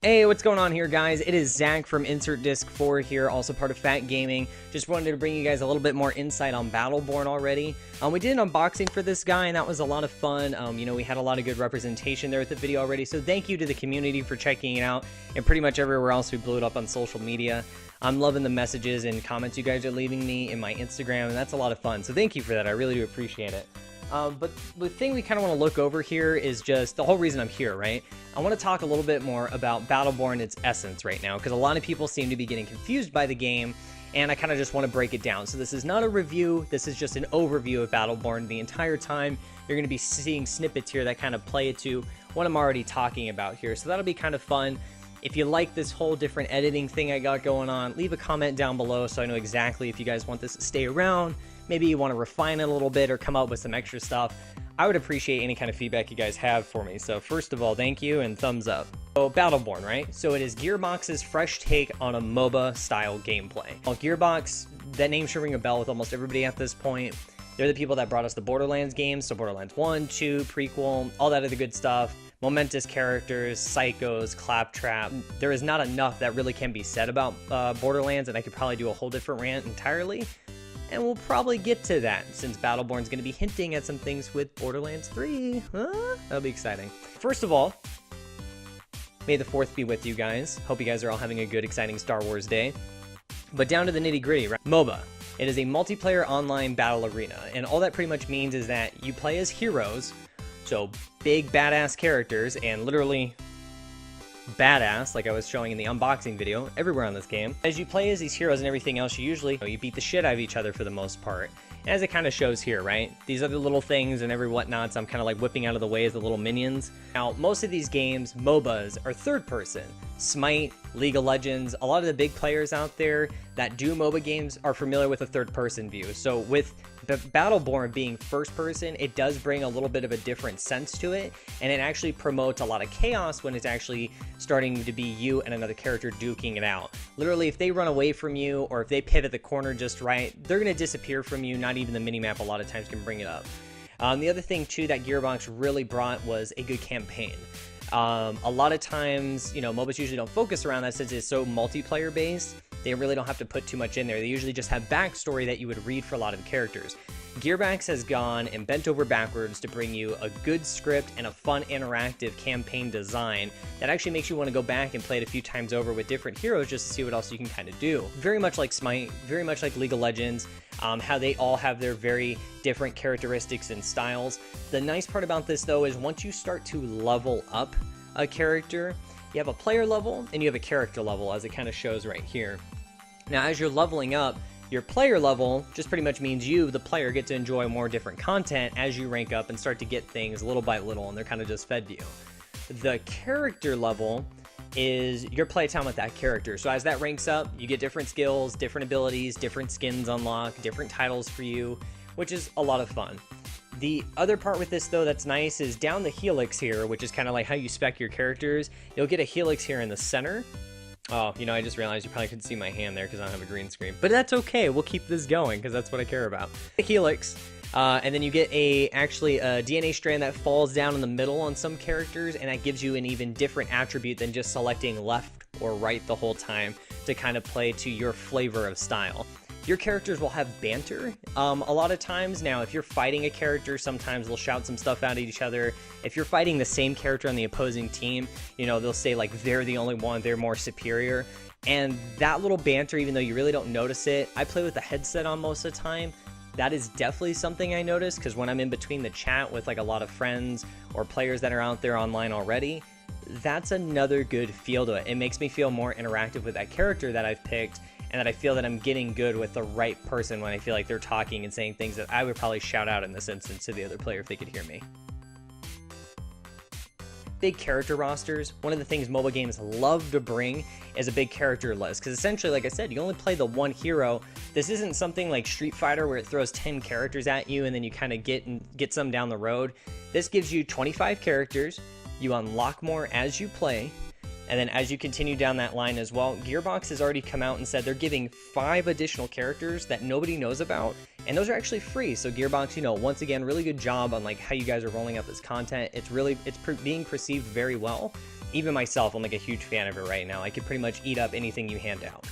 Hey, what's going on here, guys? It is Zach from Insert Disc 4 here, also part of Phatt Gaming. Just wanted to bring you guys a little bit more insight on Battleborn already. We did an unboxing for this guy, and that was a lot of fun. We had a lot of good representation there with the video already, so thank you to the community for checking it out, and pretty much everywhere else we blew it up on social media. I'm loving the messages and comments you guys are leaving me in my Instagram, and that's a lot of fun, so thank you for that. I really do appreciate it. But the thing we kind of want to look over here is just the whole reason I'm here, right? I want to talk a little bit more about Battleborn, its essence right now, because a lot of people seem to be getting confused by the game, and I kind of just want to break it down. So this is not a review, this is just an overview of Battleborn. The entire time, you're going to be seeing snippets here that kind of play it to what I'm already talking about here. So that'll be kind of fun. If you like this whole different editing thing I got going on, leave a comment down below so I know exactly if you guys want this to stay around. Maybe you want to refine it a little bit or come up with some extra stuff. I would appreciate any kind of feedback you guys have for me. So first of all, thank you and thumbs up. So Battleborn, right? So it is Gearbox's fresh take on a MOBA style gameplay. Well, Gearbox, that name should ring a bell with almost everybody at this point. They're the people that brought us the Borderlands games, so Borderlands 1, 2, prequel, all that other good stuff. Momentous characters, psychos, claptrap. There is not enough that really can be said about Borderlands, and I could probably do a whole different rant entirely. And we'll probably get to that, since Battleborn's going to be hinting at some things with Borderlands 3. That'll be exciting. First of all, may the 4th be with you guys. Hope you guys are all having a good, exciting Star Wars day. But down to the nitty-gritty, right? MOBA. It is a multiplayer online battle arena, and all that pretty much means is that you play as heroes, so big, badass characters, and literally badass, like I was showing in the unboxing video, everywhere on this game. As you play as these heroes and everything else, you beat the shit out of each other for the most part. As it kind of shows here, right? These other little things and every whatnots, I'm kind of like whipping out of the way as the little minions. Now, most of these games, MOBAs, are third person. Smite, League of Legends, a lot of the big players out there that do MOBA games are familiar with a third person view. So with Battleborn being first person, it does bring a little bit of a different sense to it, and it actually promotes a lot of chaos when it's actually starting to be you and another character duking it out. Literally, if they run away from you or if they pivot the corner just right, they're going to disappear from you. Not even the minimap a lot of times can bring it up. The other thing too that Gearbox really brought was a good campaign. A lot of times, MOBAs usually don't focus around that since it's so multiplayer based. They really don't have to put too much in there. They usually just have backstory that you would read for a lot of the characters. Gearbox has gone and bent over backwards to bring you a good script and a fun interactive campaign design that actually makes you want to go back and play it a few times over with different heroes just to see what else you can kind of do. Very much like Smite, very much like League of Legends, how they all have their very different characteristics and styles. The nice part about this though is once you start to level up a character, you have a player level and you have a character level, as it kind of shows right here. Now, as you're leveling up, your player level just pretty much means you, the player, get to enjoy more different content as you rank up and start to get things little by little, and they're kind of just fed to you. The character level is your playtime with that character. So as that ranks up, you get different skills, different abilities, different skins unlock, different titles for you, which is a lot of fun. The other part with this though that's nice is down the helix here, which is kind of like how you spec your characters. You'll get a helix here in the center. Oh, I just realized you probably couldn't see my hand there because I don't have a green screen. But that's okay, we'll keep this going because that's what I care about. The helix, and then you get actually a DNA strand that falls down in the middle on some characters, and that gives you an even different attribute than just selecting left or right the whole time to kind of play to your flavor of style. Your characters will have banter a lot of times. Now, if you're fighting a character, sometimes they'll shout some stuff out at each other. If you're fighting the same character on the opposing team, they'll say like they're the only one, they're more superior. And that little banter, even though you really don't notice it, I play with the headset on most of the time. That is definitely something I notice, because when I'm in between the chat with like a lot of friends or players that are out there online already, that's another good feel to it. It makes me feel more interactive with that character that I've picked, and that I feel that I'm getting good with the right person when I feel like they're talking and saying things that I would probably shout out in this instance to the other player if they could hear me. Big character rosters. One of the things MOBA games love to bring is a big character list, because essentially, like I said, you only play the one hero. This isn't something like Street Fighter where it throws 10 characters at you and then you kind of get some down the road. This gives you 25 characters. You unlock more as you play. And then as you continue down that line as well, Gearbox has already come out and said they're giving 5 additional characters that nobody knows about, and those are actually free. So Gearbox, once again, really good job on like how you guys are rolling out this content. It's being perceived very well. Even myself, I'm like a huge fan of it right now. I could pretty much eat up anything you hand out.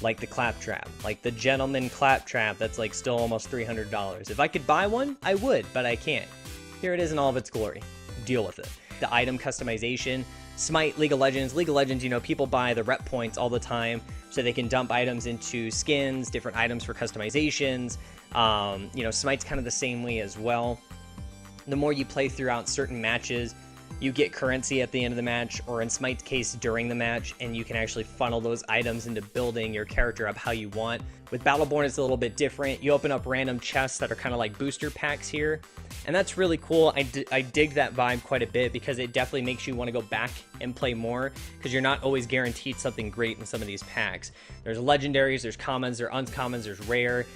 Like the claptrap, like the gentleman claptrap that's like still almost $300. If I could buy one, I would, but I can't. Here it is in all of its glory. Deal with it. The item customization, Smite, League of Legends. League of Legends, you know, people buy the rep points all the time so they can dump items into skins, different items for customizations. You know, Smite's kind of the same way as well. The more you play throughout certain matches, you get currency at the end of the match, or in Smite's case, during the match, and you can actually funnel those items into building your character up how you want. With Battleborn, it's a little bit different. You open up random chests that are kind of like booster packs here, and that's really cool. I dig that vibe quite a bit because it definitely makes you want to go back and play more, because you're not always guaranteed something great in some of these packs. There's legendaries, there's commons, there's uncommons, there's rare.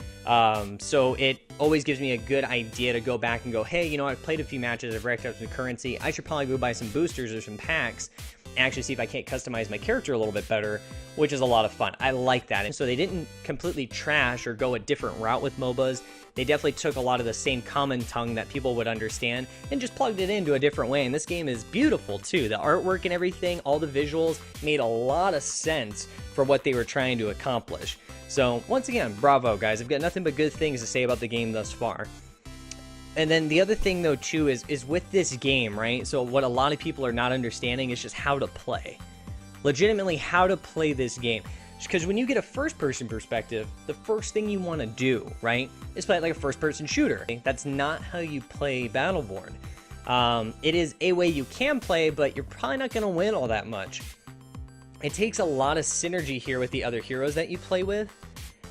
So it always gives me a good idea to go back and go, hey, you know, I've played a few matches, I've racked up some currency, I should probably go buy some boosters or some packs and actually see if I can't customize my character a little bit better, which is a lot of fun. I like that. And so they didn't completely trash or go a different route with MOBAs. They definitely took a lot of the same common tongue that people would understand and just plugged it into a different way. And this game is beautiful too. The artwork and everything, all the visuals made a lot of sense for what they were trying to accomplish. So once again, bravo guys. I've got nothing but good things to say about the game thus far. And then the other thing though too is with this game, right? So what a lot of people are not understanding is just how to play. Legitimately how to play this game. Because when you get a first-person perspective, the first thing you want to do, right, is play it like a first-person shooter. That's not how you play Battleborn. It is a way you can play, but you're probably not going to win all that much. It takes a lot of synergy here with the other heroes that you play with,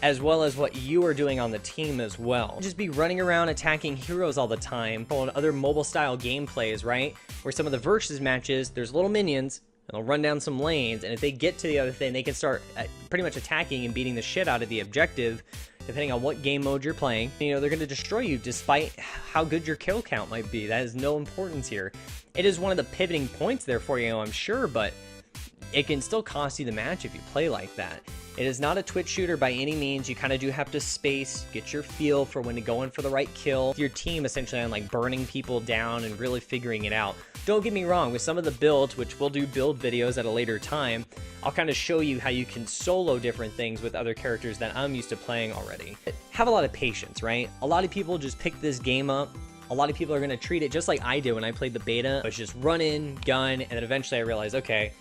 as well as what you are doing on the team as well. Just be running around attacking heroes all the time, on other mobile-style gameplays, right, where some of the versus matches, there's little minions, they'll run down some lanes, and if they get to the other thing, they can start pretty much attacking and beating the shit out of the objective, depending on what game mode you're playing. You know, they're going to destroy you despite how good your kill count might be. That has no importance here. It is one of the pivoting points there for you, I'm sure, but it can still cost you the match if you play like that. It is not a Twitch shooter by any means. You kind of do have to space, get your feel for when to go in for the right kill. Your team essentially on like burning people down and really figuring it out. Don't get me wrong, with some of the builds, which we'll do build videos at a later time, I'll kind of show you how you can solo different things with other characters that I'm used to playing already. Have a lot of patience, right? A lot of people just pick this game up. A lot of people are going to treat it just like I did when I played the beta. It's just run in, gun, and then eventually I realized, okay,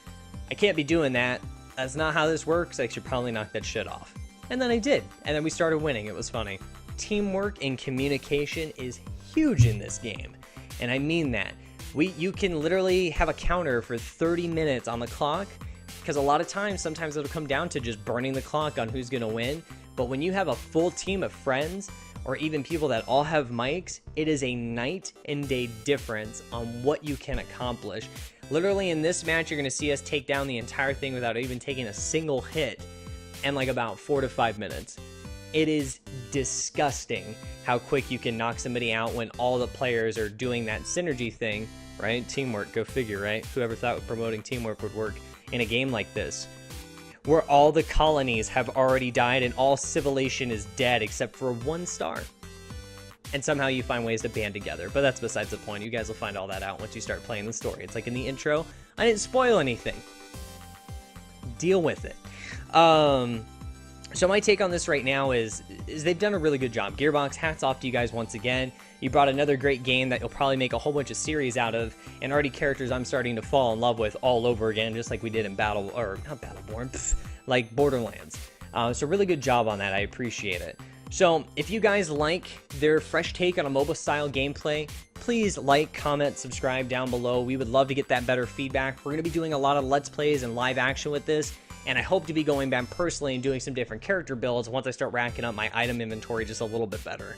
I can't be doing that. That's not how this works. I should probably knock that shit off. And then I did. And then we started winning. It was funny. Teamwork and communication is huge in this game. And I mean that. You can literally have a counter for 30 minutes on the clock, because a lot of times, sometimes it'll come down to just burning the clock on who's going to win. But when you have a full team of friends, or even people that all have mics, it is a night and day difference on what you can accomplish. Literally in this match, you're going to see us take down the entire thing without even taking a single hit in like about 4 to 5 minutes. It is disgusting how quick you can knock somebody out when all the players are doing that synergy thing, right? Teamwork, go figure, right? Whoever thought promoting teamwork would work in a game like this, where all the colonies have already died and all civilization is dead except for 1 star. And somehow you find ways to band together, but that's besides the point. You guys will find all that out once you start playing the story. It's like in the intro, I didn't spoil anything. Deal with it. So my take on this right now is they've done a really good job. Gearbox, hats off to you guys once again. You brought another great game that you'll probably make a whole bunch of series out of, and already characters I'm starting to fall in love with all over again, just like we did in not Battleborn, like Borderlands. So really good job on that. I appreciate it. So if you guys like their fresh take on a MOBA style gameplay, please like, comment, subscribe down below. We would love to get that better feedback. We're going to be doing a lot of Let's Plays and live action with this, and I hope to be going back personally and doing some different character builds once I start racking up my item inventory just a little bit better.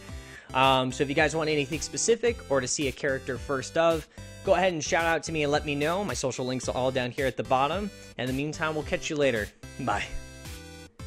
So if you guys want anything specific or to see a character first of, go ahead and shout out to me and let me know. My social links are all down here at the bottom. In the meantime, we'll catch you later. Bye.